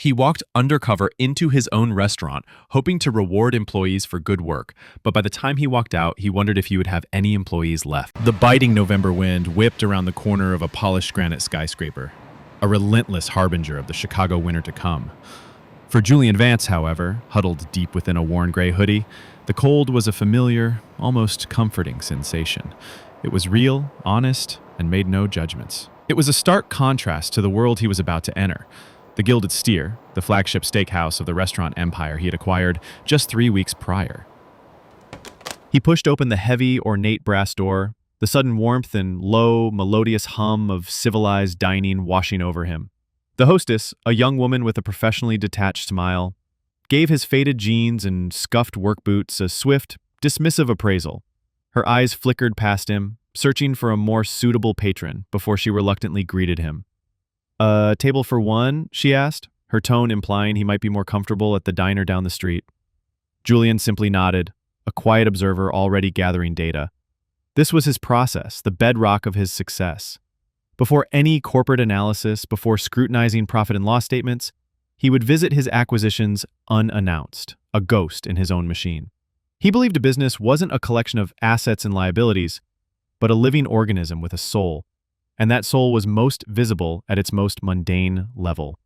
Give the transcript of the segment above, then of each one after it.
He walked undercover into his own restaurant, hoping to reward employees for good work, but by the time he walked out, he wondered if he would have any employees left. The biting November wind whipped around the corner of a polished granite skyscraper, a relentless harbinger of the Chicago winter to come. For Julian Vance, however, huddled deep within a worn gray hoodie, the cold was a familiar, almost comforting sensation. It was real, honest, and made no judgments. It was a stark contrast to the world he was about to enter. The Gilded Steer, the flagship steakhouse of the restaurant empire he had acquired just 3 weeks prior. He pushed open the heavy, ornate brass door, the sudden warmth and low, melodious hum of civilized dining washing over him. The hostess, a young woman with a professionally detached smile, gave his faded jeans and scuffed work boots a swift, dismissive appraisal. Her eyes flickered past him, searching for a more suitable patron before she reluctantly greeted him. "A table for one?" she asked, her tone implying he might be more comfortable at the diner down the street. Julian simply nodded, a quiet observer already gathering data. This was his process, the bedrock of his success. Before any corporate analysis, before scrutinizing profit and loss statements, he would visit his acquisitions unannounced, a ghost in his own machine. He believed a business wasn't a collection of assets and liabilities, but a living organism with a soul. And that soul was most visible at its most mundane level.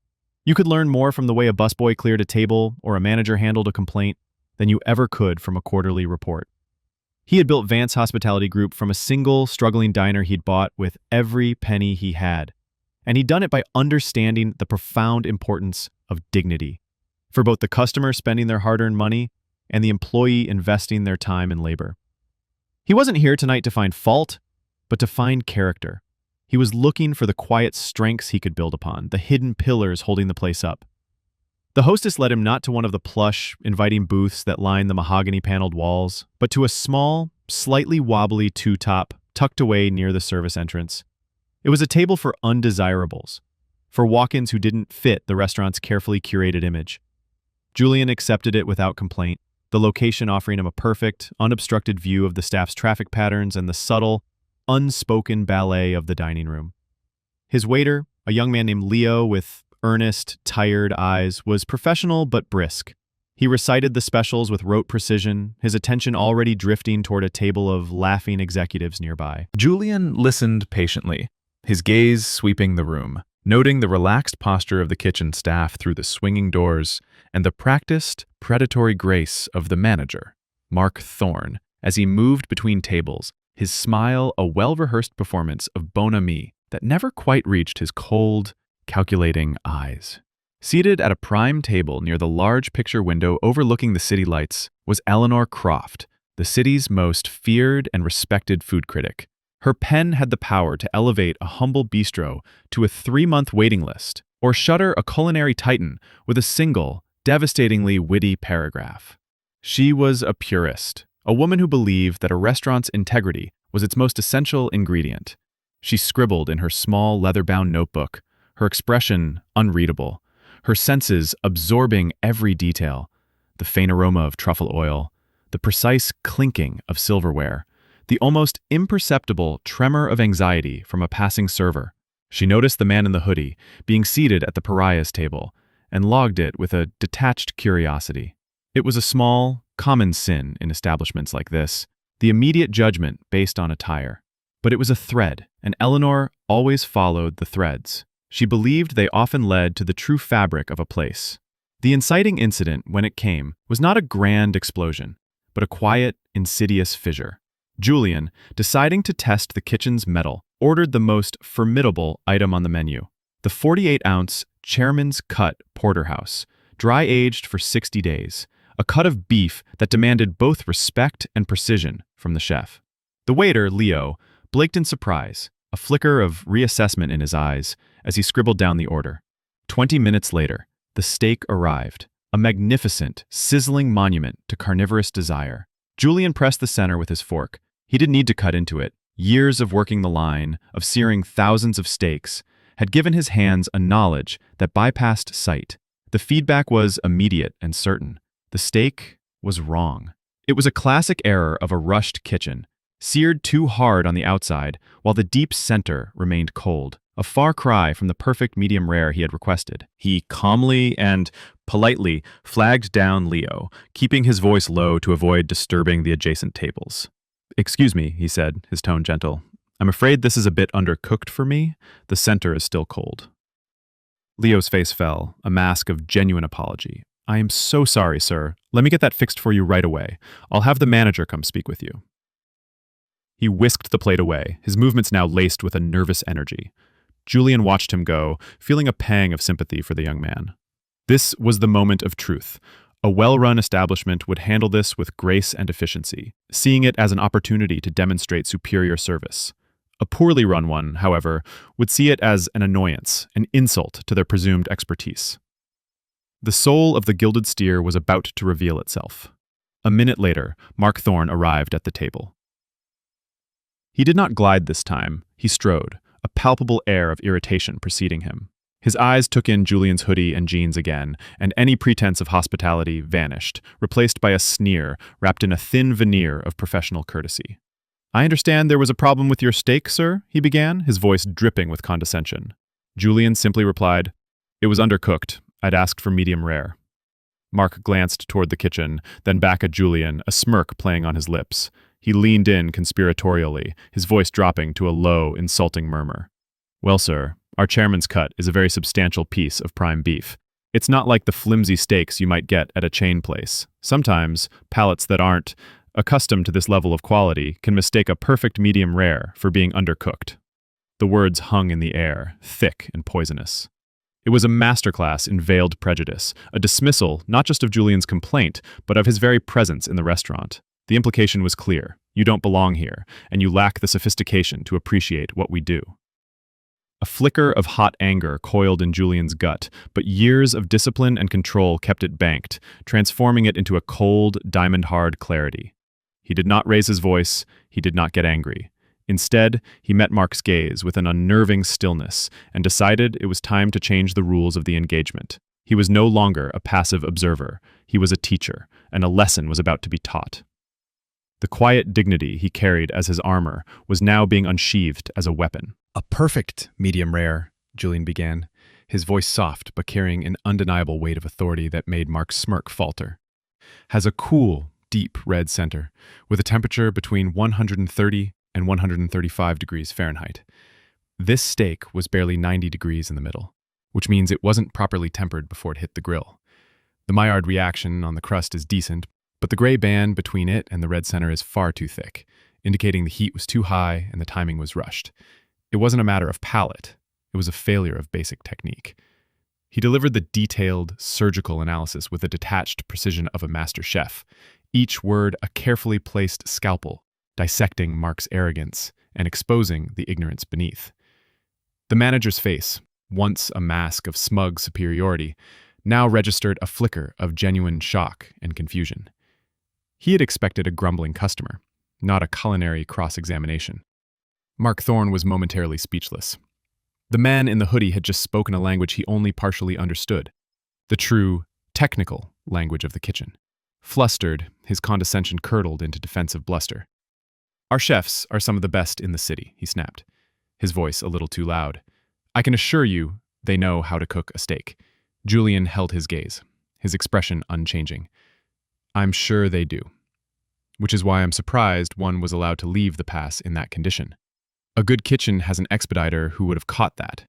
You could learn more from the way a busboy cleared a table or a manager handled a complaint than you ever could from a quarterly report. He had built Vance Hospitality Group from a single, struggling diner he'd bought with every penny he had. And he'd done it by understanding the profound importance of dignity, for both the customer spending their hard-earned money and the employee investing their time and labor. He wasn't here tonight to find fault, but to find character. He was looking for the quiet strengths he could build upon, the hidden pillars holding the place up. The hostess led him not to one of the plush, inviting booths that lined the mahogany-paneled walls, but to a small, slightly wobbly two-top tucked away near the service entrance. It was a table for undesirables, for walk-ins who didn't fit the restaurant's carefully curated image. Julian accepted it without complaint, the location offering him a perfect, unobstructed view of the staff's traffic patterns and the subtle, unspoken ballet of the dining room. His waiter, a young man named Leo with earnest, tired eyes, was professional but brisk. He recited the specials with rote precision, his attention already drifting toward a table of laughing executives nearby. Julian listened patiently, his gaze sweeping the room, noting the relaxed posture of the kitchen staff through the swinging doors and the practiced, predatory grace of the manager, Mark Thorne, as he moved between tables, his smile a well-rehearsed performance of bonhomie that never quite reached his cold, calculating eyes. Seated at a prime table near the large picture window overlooking the city lights was Eleanor Croft, the city's most feared and respected food critic. Her pen had the power to elevate a humble bistro to a 3-month waiting list, or shutter a culinary titan with a single, devastatingly witty paragraph. She was a purist, a woman who believed that a restaurant's integrity was its most essential ingredient. She scribbled in her small leather-bound notebook, her expression unreadable, her senses absorbing every detail, the faint aroma of truffle oil, the precise clinking of silverware, the almost imperceptible tremor of anxiety from a passing server. She noticed the man in the hoodie being seated at the pariah's table and logged it with a detached curiosity. It was a small, common sin in establishments like this, the immediate judgment based on attire. But it was a thread, and Eleanor always followed the threads. She believed they often led to the true fabric of a place. The inciting incident, when it came, was not a grand explosion, but a quiet, insidious fissure. Julian, deciding to test the kitchen's mettle, ordered the most formidable item on the menu, the 48-ounce Chairman's Cut Porterhouse, dry-aged for 60 days, a cut of beef that demanded both respect and precision from the chef. The waiter, Leo, blinked in surprise, a flicker of reassessment in his eyes as he scribbled down the order. 20 minutes later, the steak arrived, a magnificent, sizzling monument to carnivorous desire. Julian pressed the center with his fork. He didn't need to cut into it. Years of working the line, of searing thousands of steaks, had given his hands a knowledge that bypassed sight. The feedback was immediate and certain. The steak was wrong. It was a classic error of a rushed kitchen, seared too hard on the outside while the deep center remained cold. a far cry from the perfect medium rare he had requested. He calmly and politely flagged down Leo, keeping his voice low to avoid disturbing the adjacent tables. "Excuse me," he said, his tone gentle. "I'm afraid this is a bit undercooked for me. The center is still cold." Leo's face fell, a mask of genuine apology. "I am so sorry, sir. Let me get that fixed for you right away. I'll have the manager come speak with you." He whisked the plate away, his movements now laced with a nervous energy. Julian watched him go, feeling a pang of sympathy for the young man. This was the moment of truth. A well-run establishment would handle this with grace and efficiency, seeing it as an opportunity to demonstrate superior service. A poorly run one, however, would see it as an annoyance, an insult to their presumed expertise. The soul of the Gilded Steer was about to reveal itself. A minute later, Mark Thorne arrived at the table. He did not glide this time, he strode, a palpable air of irritation preceding him. His eyes took in Julian's hoodie and jeans again, and any pretense of hospitality vanished, replaced by a sneer wrapped in a thin veneer of professional courtesy. "I understand there was a problem with your steak, sir," he began, his voice dripping with condescension. Julian simply replied, "It was undercooked. I'd asked for medium rare." Mark glanced toward the kitchen, then back at Julian, a smirk playing on his lips. He leaned in conspiratorially, his voice dropping to a low, insulting murmur. "Well, sir, our chairman's cut is a very substantial piece of prime beef. It's not like the flimsy steaks you might get at a chain place. Sometimes, palates that aren't accustomed to this level of quality can mistake a perfect medium rare for being undercooked." The words hung in the air, thick and poisonous. It was a masterclass in veiled prejudice, a dismissal not just of Julian's complaint, but of his very presence in the restaurant. The implication was clear. You don't belong here, and you lack the sophistication to appreciate what we do. A flicker of hot anger coiled in Julian's gut, but years of discipline and control kept it banked, transforming it into a cold, diamond-hard clarity. He did not raise his voice, he did not get angry. Instead, he met Mark's gaze with an unnerving stillness and decided it was time to change the rules of the engagement. He was no longer a passive observer, he was a teacher, and a lesson was about to be taught. The quiet dignity he carried as his armor was now being unsheathed as a weapon. "A perfect medium rare," Julian began, his voice soft but carrying an undeniable weight of authority that made Mark's smirk falter. "Has a cool, deep red center, with a temperature between 130 and 135 degrees Fahrenheit. This steak was barely 90 degrees in the middle, which means it wasn't properly tempered before it hit the grill. The Maillard reaction on the crust is decent, but the gray band between it and the red center is far too thick, indicating the heat was too high and the timing was rushed. It wasn't a matter of palate, it was a failure of basic technique." He delivered the detailed, surgical analysis with the detached precision of a master chef, each word a carefully placed scalpel, dissecting Mark's arrogance and exposing the ignorance beneath. The manager's face, once a mask of smug superiority, now registered a flicker of genuine shock and confusion. He had expected a grumbling customer, not a culinary cross-examination. Mark Thorne was momentarily speechless. The man in the hoodie had just spoken a language he only partially understood, the true, technical language of the kitchen. Flustered, his condescension curdled into defensive bluster. "Our chefs are some of the best in the city," he snapped, his voice a little too loud. "I can assure you they know how to cook a steak." Julian held his gaze, his expression unchanging. "I'm sure they do. Which is why I'm surprised one was allowed to leave the pass in that condition. A good kitchen has an expediter who would have caught that.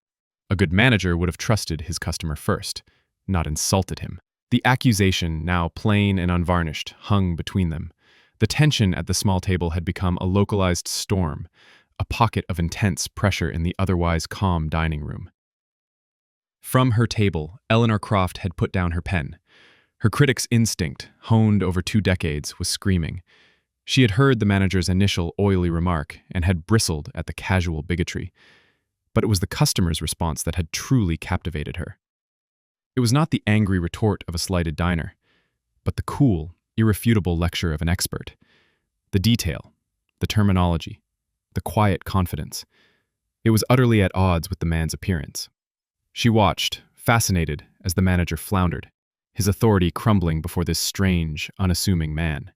A good manager would have trusted his customer first, not insulted him." The accusation, now plain and unvarnished, hung between them. The tension at the small table had become a localized storm, a pocket of intense pressure in the otherwise calm dining room. From her table, Eleanor Croft had put down her pen. Her critic's instinct, honed over 2 decades, was screaming. She had heard the manager's initial oily remark and had bristled at the casual bigotry. But it was the customer's response that had truly captivated her. It was not the angry retort of a slighted diner, but the cool, irrefutable lecture of an expert. The detail, the terminology, the quiet confidence. It was utterly at odds with the man's appearance. She watched, fascinated, as the manager floundered, his authority crumbling before this strange, unassuming man.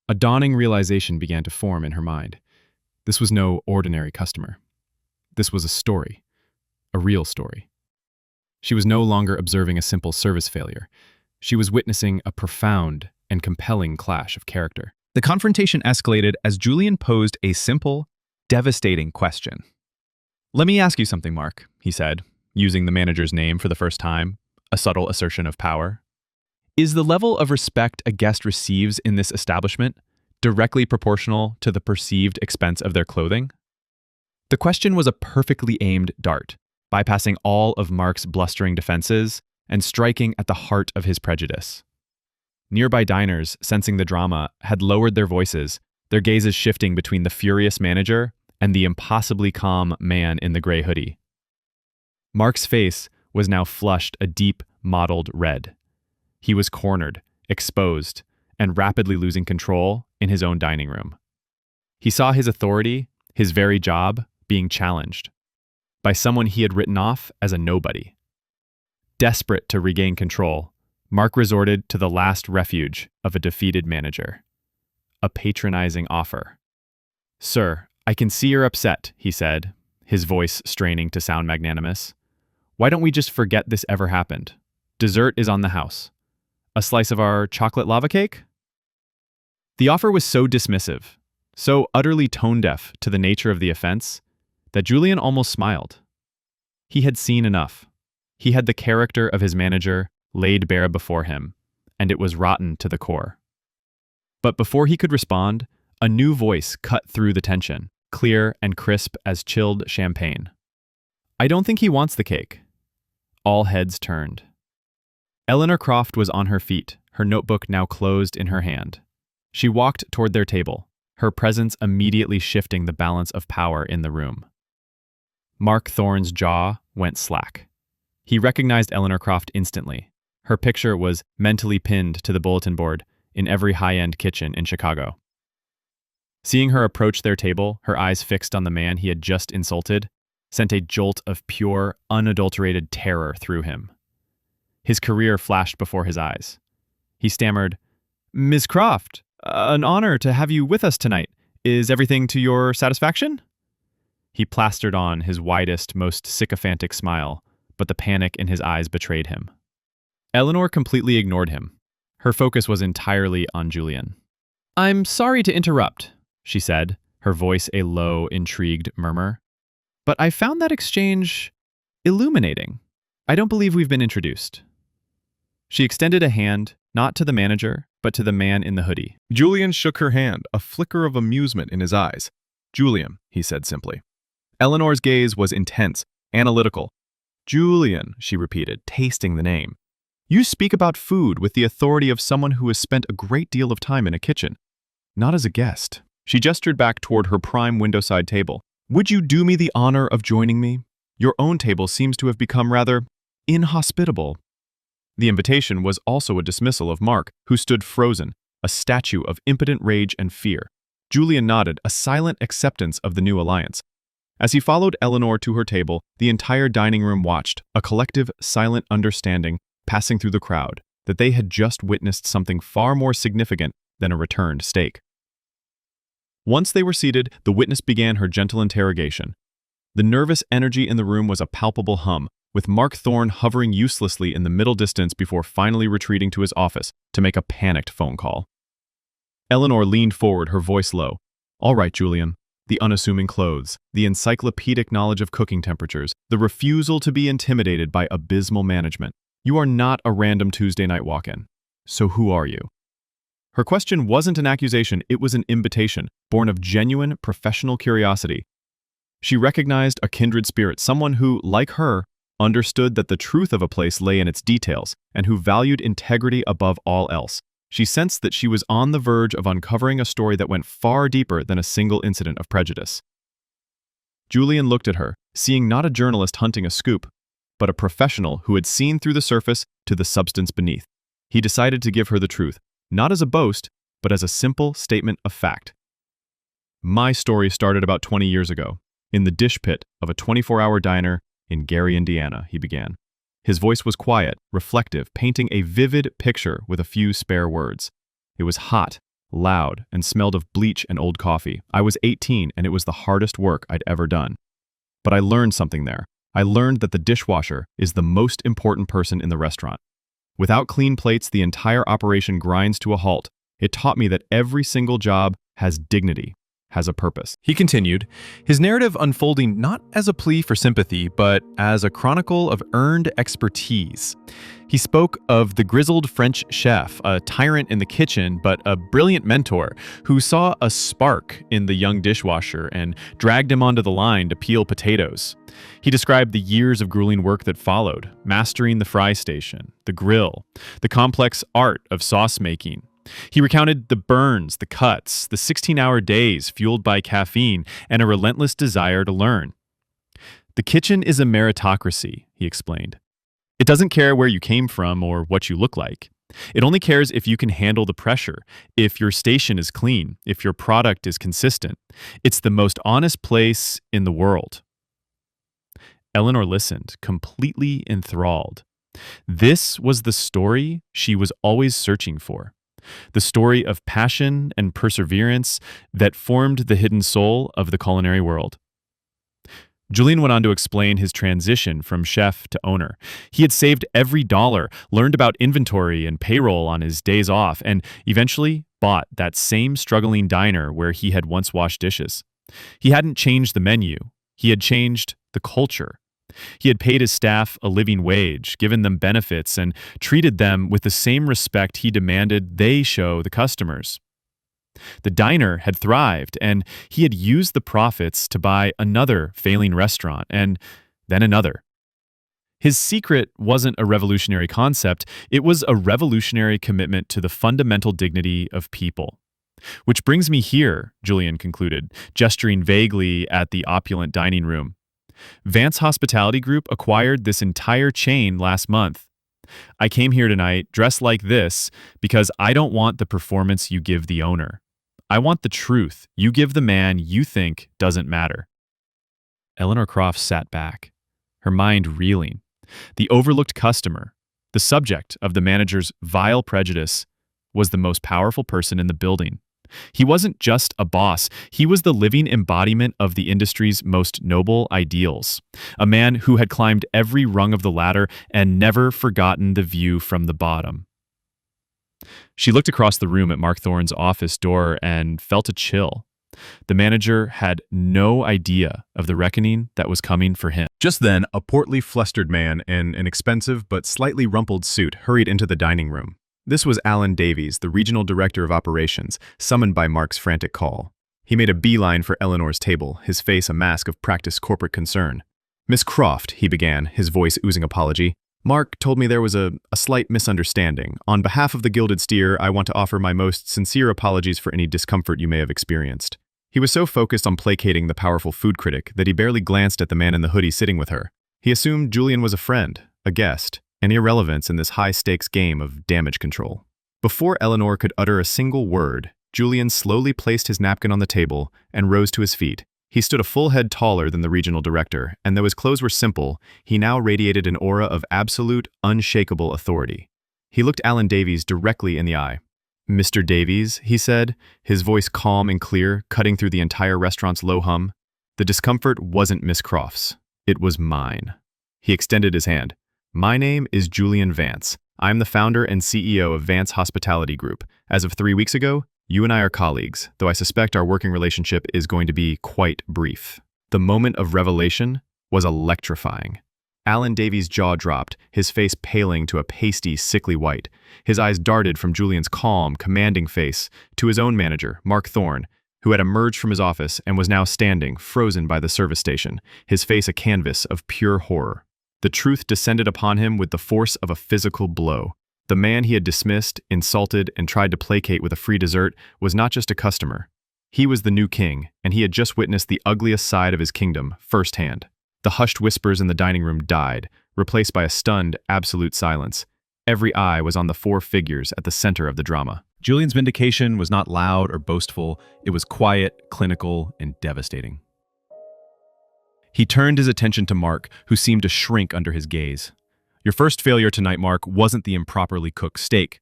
A dawning realization began to form in her mind. This was no ordinary customer. This was a story a real story. She was no longer observing a simple service failure. She was witnessing a profound and compelling clash of character. The confrontation escalated as Julian posed a simple, devastating question. "Let me ask you something, Mark," he said, using the manager's name for the first time, a subtle assertion of power. "Is the level of respect a guest receives in this establishment directly proportional to the perceived expense of their clothing?" The question was a perfectly aimed dart, bypassing all of Mark's blustering defenses and striking at the heart of his prejudice. Nearby diners, sensing the drama, had lowered their voices, their gazes shifting between the furious manager and the impossibly calm man in the gray hoodie. Mark's face was now flushed a deep, mottled red. He was cornered, exposed, and rapidly losing control in his own dining room. He saw his authority, his very job, being challenged by someone he had written off as a nobody. Desperate to regain control, Mark resorted to the last refuge of a defeated manager: a patronizing offer. "Sir, I can see you're upset," he said, his voice straining to sound magnanimous. "Why don't we just forget this ever happened? Dessert is on the house. A slice of our chocolate lava cake?" The offer was so dismissive, so utterly tone-deaf to the nature of the offense, that Julian almost smiled. He had seen enough. He had the character of his manager laid bare before him, and it was rotten to the core. But before he could respond, a new voice cut through the tension, clear and crisp as chilled champagne. "I don't think he wants the cake." All heads turned. Eleanor Croft was on her feet, her notebook now closed in her hand. She walked toward their table, her presence immediately shifting the balance of power in the room. Mark Thorne's jaw went slack. He recognized Eleanor Croft instantly. Her picture was mentally pinned to the bulletin board in every high-end kitchen in Chicago. Seeing her approach their table, her eyes fixed on the man he had just insulted, sent a jolt of pure, unadulterated terror through him. His career flashed before his eyes. He stammered, "Ms. Croft, an honor to have you with us tonight. Is everything to your satisfaction?" He plastered on his widest, most sycophantic smile, but the panic in his eyes betrayed him. Eleanor completely ignored him. Her focus was entirely on Julian. "I'm sorry to interrupt," she said, her voice a low, intrigued murmur. "But I found that exchange illuminating. I don't believe we've been introduced." She extended a hand, not to the manager, but to the man in the hoodie. Julian shook her hand, a flicker of amusement in his eyes. "Julian," he said simply. Eleanor's gaze was intense, analytical. "Julian," she repeated, tasting the name. "You speak about food with the authority of someone who has spent a great deal of time in a kitchen. Not as a guest." She gestured back toward her prime windowside table. "Would you do me the honor of joining me? Your own table seems to have become rather inhospitable." The invitation was also a dismissal of Mark, who stood frozen, a statue of impotent rage and fear. Julian nodded, a silent acceptance of the new alliance. As he followed Eleanor to her table, the entire dining room watched, a collective, silent understanding passing through the crowd that they had just witnessed something far more significant than a returned steak. Once they were seated, the witness began her gentle interrogation. The nervous energy in the room was a palpable hum, with Mark Thorne hovering uselessly in the middle distance before finally retreating to his office to make a panicked phone call. Eleanor leaned forward, her voice low. "All right, Julian." The unassuming clothes, the encyclopedic knowledge of cooking temperatures, the refusal to be intimidated by abysmal management. You are not a random Tuesday night walk-in. So who are you? Her question wasn't an accusation, it was an invitation, born of genuine, professional curiosity. She recognized a kindred spirit, someone who, like her, understood that the truth of a place lay in its details, and who valued integrity above all else. She sensed that she was on the verge of uncovering a story that went far deeper than a single incident of prejudice. Julian looked at her, seeing not a journalist hunting a scoop, but a professional who had seen through the surface to the substance beneath. He decided to give her the truth, not as a boast, but as a simple statement of fact. "My story started about 20 years ago, in the dish pit of a 24-hour diner in Gary, Indiana," he began. His voice was quiet, reflective, painting a vivid picture with a few spare words. It was hot, loud, and smelled of bleach and old coffee. I was 18, and it was the hardest work I'd ever done. But I learned something there. I learned that the dishwasher is the most important person in the restaurant. Without clean plates, the entire operation grinds to a halt. It taught me that every single job has dignity, has a purpose. He continued, his narrative unfolding not as a plea for sympathy, but as a chronicle of earned expertise. He spoke of the grizzled French chef, a tyrant in the kitchen, but a brilliant mentor who saw a spark in the young dishwasher and dragged him onto the line to peel potatoes. He described the years of grueling work that followed, mastering the fry station, the grill, the complex art of sauce making. He recounted the burns, the cuts, the 16-hour days fueled by caffeine, and a relentless desire to learn. The kitchen is a meritocracy, he explained. It doesn't care where you came from or what you look like. It only cares if you can handle the pressure, if your station is clean, if your product is consistent. It's the most honest place in the world. Eleanor listened, completely enthralled. This was the story she was always searching for. The story of passion and perseverance that formed the hidden soul of the culinary world. Julian went on to explain his transition from chef to owner. He had saved every dollar, learned about inventory and payroll on his days off, and eventually bought that same struggling diner where he had once washed dishes. He hadn't changed the menu. He had changed the culture. He had paid his staff a living wage, given them benefits, and treated them with the same respect he demanded they show the customers. The diner had thrived, and he had used the profits to buy another failing restaurant, and then another. His secret wasn't a revolutionary concept, it was a revolutionary commitment to the fundamental dignity of people. Which brings me here, Julian concluded, gesturing vaguely at the opulent dining room. Vance Hospitality Group acquired this entire chain last month. I came here tonight dressed like this because I don't want the performance you give the owner. I want the truth you give the man you think doesn't matter. Eleanor Croft sat back, her mind reeling. The overlooked customer, the subject of the manager's vile prejudice, was the most powerful person in the building. He wasn't just a boss, he was the living embodiment of the industry's most noble ideals. A man who had climbed every rung of the ladder and never forgotten the view from the bottom. She looked across the room at Mark Thorne's office door and felt a chill. The manager had no idea of the reckoning that was coming for him. Just then, a portly, flustered man in an expensive but slightly rumpled suit hurried into the dining room. This was Alan Davies, the regional director of operations, summoned by Mark's frantic call. He made a beeline for Eleanor's table, his face a mask of practiced corporate concern. "Miss Croft," he began, his voice oozing apology. "Mark told me there was a slight misunderstanding. On behalf of the Gilded Steer, I want to offer my most sincere apologies for any discomfort you may have experienced." He was so focused on placating the powerful food critic that he barely glanced at the man in the hoodie sitting with her. He assumed Julian was a friend, a guest, an irrelevance in this high-stakes game of damage control. Before Eleanor could utter a single word, Julian slowly placed his napkin on the table and rose to his feet. He stood a full head taller than the regional director, and though his clothes were simple, he now radiated an aura of absolute, unshakable authority. He looked Alan Davies directly in the eye. "Mr. Davies," he said, his voice calm and clear, cutting through the entire restaurant's low hum. "The discomfort wasn't Miss Croft's. It was mine." He extended his hand. "My name is Julian Vance. I'm the founder and CEO of Vance Hospitality Group. As of 3 weeks ago, you and I are colleagues, though I suspect our working relationship is going to be quite brief." The moment of revelation was electrifying. Alan Davies' jaw dropped, his face paling to a pasty, sickly white. His eyes darted from Julian's calm, commanding face to his own manager, Mark Thorne, who had emerged from his office and was now standing, frozen by the service station, his face a canvas of pure horror. The truth descended upon him with the force of a physical blow. The man he had dismissed, insulted, and tried to placate with a free dessert was not just a customer. He was the new king, and he had just witnessed the ugliest side of his kingdom firsthand. The hushed whispers in the dining room died, replaced by a stunned, absolute silence. Every eye was on the four figures at the center of the drama. Julian's vindication was not loud or boastful. It was quiet, clinical, and devastating. He turned his attention to Mark, who seemed to shrink under his gaze. "Your first failure tonight, Mark, wasn't the improperly cooked steak.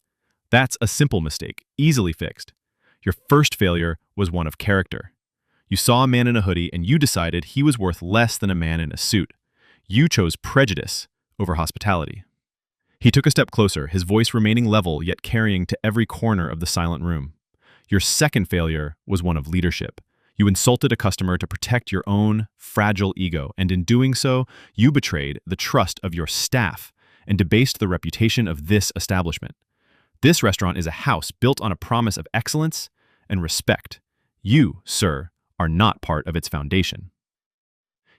That's a simple mistake, easily fixed. Your first failure was one of character. You saw a man in a hoodie and you decided he was worth less than a man in a suit. You chose prejudice over hospitality. He took a step closer, his voice remaining level yet carrying to every corner of the silent room. Your second failure was one of leadership. You insulted a customer to protect your own fragile ego, and in doing so, you betrayed the trust of your staff and debased the reputation of this establishment. This restaurant is a house built on a promise of excellence and respect. You, sir, are not part of its foundation.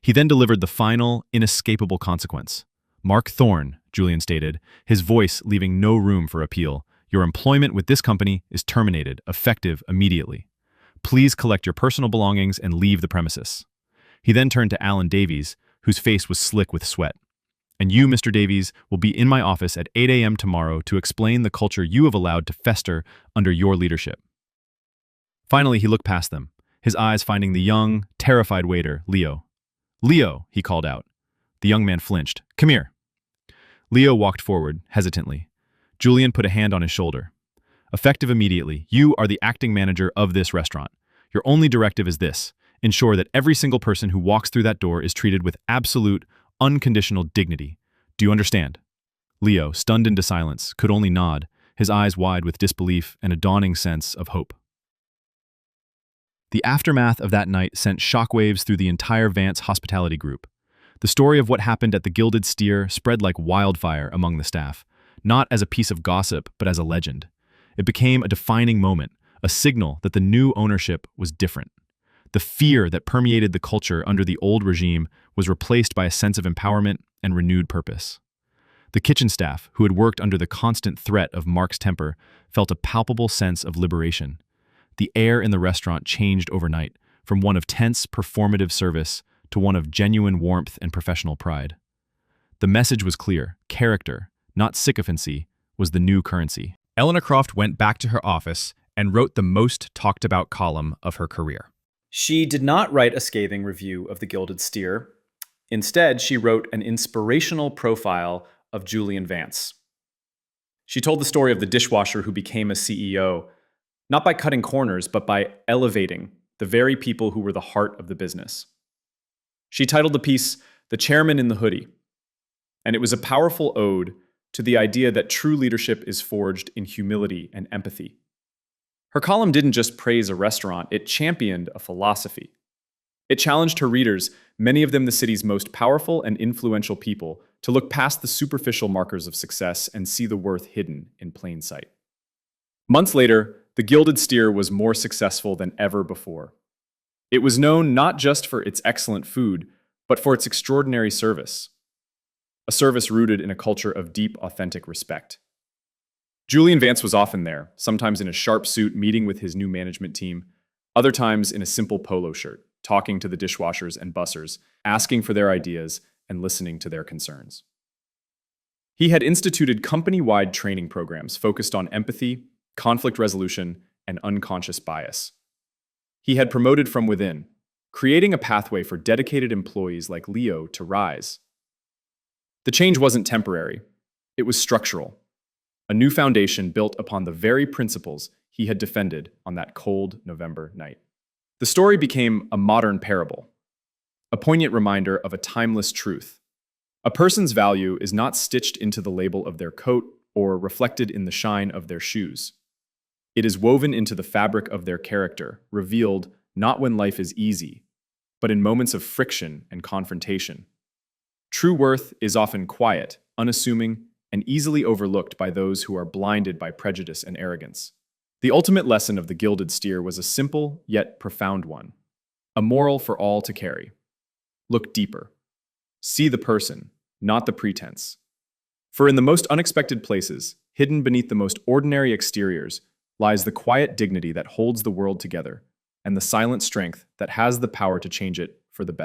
He then delivered the final, inescapable consequence. Mark Thorne, Julian stated, his voice leaving no room for appeal. Your employment with this company is terminated, effective immediately. Please collect your personal belongings and leave the premises. He then turned to Alan Davies, whose face was slick with sweat. And you, Mr. Davies, will be in my office at 8 a.m. tomorrow to explain the culture you have allowed to fester under your leadership. Finally, he looked past them, his eyes finding the young, terrified waiter, Leo. Leo, he called out. The young man flinched. Come here. Leo walked forward, hesitantly. Julian put a hand on his shoulder. Effective immediately, you are the acting manager of this restaurant. Your only directive is this: ensure that every single person who walks through that door is treated with absolute, unconditional dignity. Do you understand? Leo, stunned into silence, could only nod, his eyes wide with disbelief and a dawning sense of hope. The aftermath of that night sent shockwaves through the entire Vance hospitality group. The story of what happened at the Gilded Steer spread like wildfire among the staff, not as a piece of gossip, but as a legend. It became a defining moment, a signal that the new ownership was different. The fear that permeated the culture under the old regime was replaced by a sense of empowerment and renewed purpose. The kitchen staff, who had worked under the constant threat of Mark's temper, felt a palpable sense of liberation. The air in the restaurant changed overnight, from one of tense, performative service to one of genuine warmth and professional pride. The message was clear: character, not sycophancy, was the new currency. Eleanor Croft went back to her office and wrote the most talked about column of her career. She did not write a scathing review of the Gilded Steer. Instead, she wrote an inspirational profile of Julian Vance. She told the story of the dishwasher who became a CEO, not by cutting corners, but by elevating the very people who were the heart of the business. She titled the piece, "The Chairman in the Hoodie," and it was a powerful ode to the idea that true leadership is forged in humility and empathy. Her column didn't just praise a restaurant, it championed a philosophy. It challenged her readers, many of them the city's most powerful and influential people, to look past the superficial markers of success and see the worth hidden in plain sight. Months later, the Gilded Steer was more successful than ever before. It was known not just for its excellent food, but for its extraordinary service. A service rooted in a culture of deep, authentic respect. Julian Vance was often there, sometimes in a sharp suit meeting with his new management team, other times in a simple polo shirt, talking to the dishwashers and bussers, asking for their ideas and listening to their concerns. He had instituted company-wide training programs focused on empathy, conflict resolution, and unconscious bias. He had promoted from within, creating a pathway for dedicated employees like Leo to rise. The change wasn't temporary, it was structural. A new foundation built upon the very principles he had defended on that cold November night. The story became a modern parable, a poignant reminder of a timeless truth. A person's value is not stitched into the label of their coat or reflected in the shine of their shoes. It is woven into the fabric of their character, revealed not when life is easy, but in moments of friction and confrontation. True worth is often quiet, unassuming, and easily overlooked by those who are blinded by prejudice and arrogance. The ultimate lesson of the Gilded Steer was a simple yet profound one, a moral for all to carry. Look deeper. See the person, not the pretense. For in the most unexpected places, hidden beneath the most ordinary exteriors, lies the quiet dignity that holds the world together, and the silent strength that has the power to change it for the better.